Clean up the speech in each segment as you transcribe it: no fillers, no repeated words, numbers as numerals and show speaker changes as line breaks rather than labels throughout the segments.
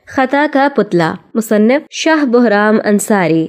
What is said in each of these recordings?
خطا کا پتلا، مصنف شاہ بہرام انصاری۔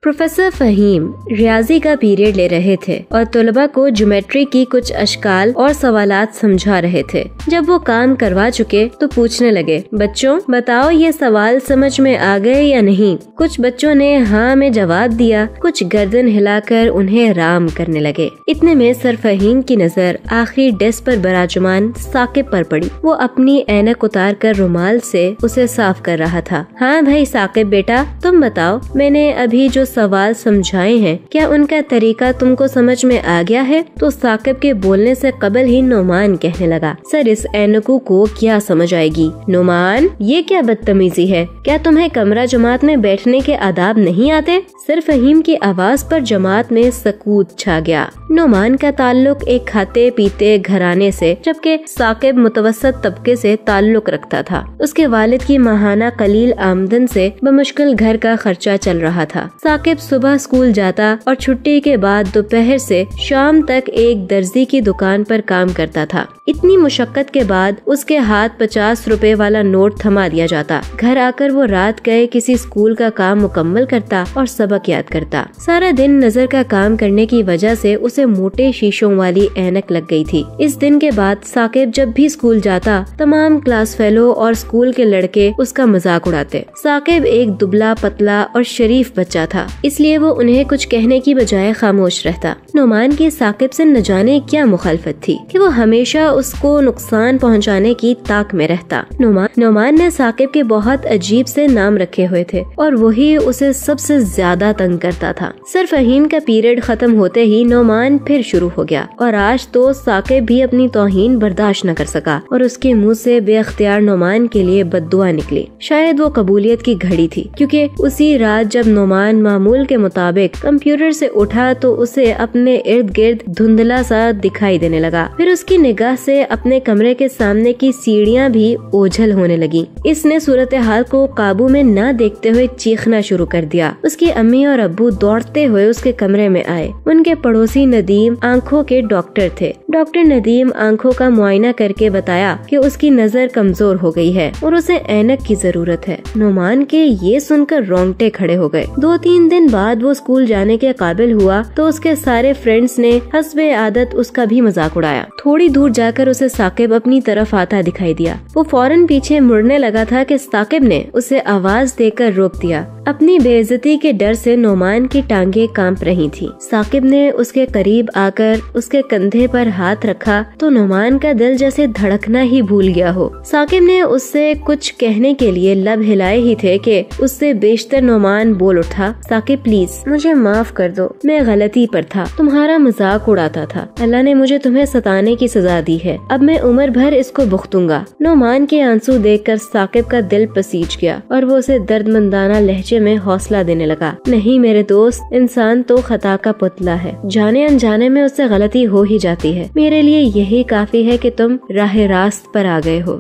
پروفیسر فہیم ریاضی کا پیریڈ لے رہے تھے اور طلباء کو جیومیٹری کی کچھ اشکال اور سوالات سمجھا رہے تھے۔ جب وہ کام کروا چکے تو پوچھنے لگے، بچوں بتاؤ یہ سوال سمجھ میں آ گئے یا نہیں؟ کچھ بچوں نے ہاں میں جواب دیا، کچھ گردن ہلا کر انہیں رام کرنے لگے۔ اتنے میں سر فہیم کی نظر آخری ڈیسک پر براجمان ثاقب پر پڑی۔ وہ اپنی اینک اتار کر رومال سے اسے صاف کر رہا تھا۔ ہاں بھائی ثاقب بیٹا، تم بتاؤ، میں نے ابھی جو سوال سمجھائے ہیں کیا ان کا طریقہ تم کو سمجھ میں آ گیا ہے؟ تو ثاقب کے بولنے سے قبل ہی نعمان کہنے لگا، سر اس اینکو کو کیا سمجھ آئے گی؟ نعمان یہ کیا بدتمیزی ہے؟ کیا تمہیں کمرہ جماعت میں بیٹھنے کے آداب نہیں آتے؟ سر فہیم کی آواز پر جماعت میں سکوت چھا گیا۔ نعمان کا تعلق ایک کھاتے پیتے گھرانے سے جبکہ ثاقب متوسط طبقے سے تعلق رکھتا تھا۔ اس کے والد کی ماہانہ قلیل آمدن سے بمشکل گھر کا خرچہ چل رہا تھا۔ ثاقب صبح اسکول جاتا اور چھٹی کے بعد دوپہر سے شام تک ایک درزی کی دکان پر کام کرتا تھا۔ اتنی مشقت کے بعد اس کے ہاتھ 50 روپے والا نوٹ تھما دیا جاتا۔ گھر آ کر وہ رات گئے کسی اسکول کا کام مکمل کرتا اور سبق یاد کرتا۔ سارا دن نظر کا کام کرنے کی وجہ سے اسے موٹے شیشوں والی اینک لگ گئی تھی۔ اس دن کے بعد ثاقب جب بھی اسکول جاتا تمام کلاس فیلو اور اسکول کے لڑکے اس کا مذاق اڑاتے۔ ثاقب ایک دبلا پتلا اور شریف بچہ تھا، اس لیے وہ انہیں کچھ کہنے کی بجائے خاموش رہتا۔ نعمان کی ثاقب سے نہ جانے کیا مخالفت تھی کہ وہ ہمیشہ اس کو نقصان پہنچانے کی طاق میں رہتا۔ نعمان نے ثاقب کے بہت عجیب سے نام رکھے ہوئے تھے اور وہی اسے سب سے زیادہ تنگ کرتا تھا۔ سر فہیم کا پیریڈ ختم ہوتے ہی نعمان پھر شروع ہو گیا اور آج تو ثاقب بھی اپنی توہین برداشت نہ کر سکا اور اس کے منہ سے بے اختیار نعمان کے لیے بد دعا نکلی۔ شاید وہ قبولیت کی گھڑی تھی، کیونکہ اسی رات جب نعمان معمول کے مطابق کمپیوٹر سے اٹھا تو اسے اپنے ارد گرد دھندلا سا دکھائی دینے لگا۔ پھر اس کی نگاہ سے اپنے کمرے کے سامنے کی سیڑھیاں بھی اوجھل ہونے لگی۔ اس نے صورتحال کو قابو میں نہ دیکھتے ہوئے چیخنا شروع کر دیا۔ اس کی امی اور ابو دوڑتے ہوئے اس کے کمرے میں آئے۔ ان کے پڑوسی ندیم آنکھوں کے ڈاکٹر تھے۔ ڈاکٹر ندیم آنکھوں کا معائنہ کر کے بتایا کہ اس کی نظر کمزور ہو گئی ہے اور اسے اینک کی ضرورت ہے۔ نعمان کے یہ سن کر رونگٹے کھڑے ہو گئے۔ 2-3 دن بعد وہ اسکول جانے کے قابل ہوا تو اس کے سارے فرینڈز نے حسب عادت اس کا بھی مذاق اڑایا۔ تھوڑی دور جا کر اسے ثاقب اپنی طرف آتا دکھائی دیا۔ وہ فوراً پیچھے مڑنے لگا تھا کہ ثاقب نے اسے آواز دے کر روک دیا۔ اپنی بے عزتی کے ڈر سے نعمان کی ٹانگیں کانپ رہی تھی۔ ثاقب نے اس کے قریب آ کر اس کے کندھے پر ہاتھ رکھا تو نعمان کا دل جیسے دھڑکنا ہی بھول گیا ہو۔ ثاقب نے اس سے کچھ کہنے کے لیے لب ہلائے ہی تھے کہ اس سے بیشتر نعمان بول اٹھا، ثاقب پلیز مجھے معاف کر دو، میں غلطی پر تھا، تمہارا مذاق اڑاتا تھا، اللہ نے مجھے تمہیں ستانے کی سزا دی ہے، اب میں عمر بھر اس کو بھگتوں گا۔ نعمان کے آنسو دیکھ کر ثاقب کا دل پسیج گیا اور وہ اسے درد مندانہ لہجے میں حوصلہ دینے لگا، نہیں میرے دوست، انسان تو خطا کا پتلا ہے، جانے انجانے میں اس سے غلطی ہو ہی جاتی ہے، میرے لیے یہی کافی ہے کہ تم راہ راست پر آ گئے ہو۔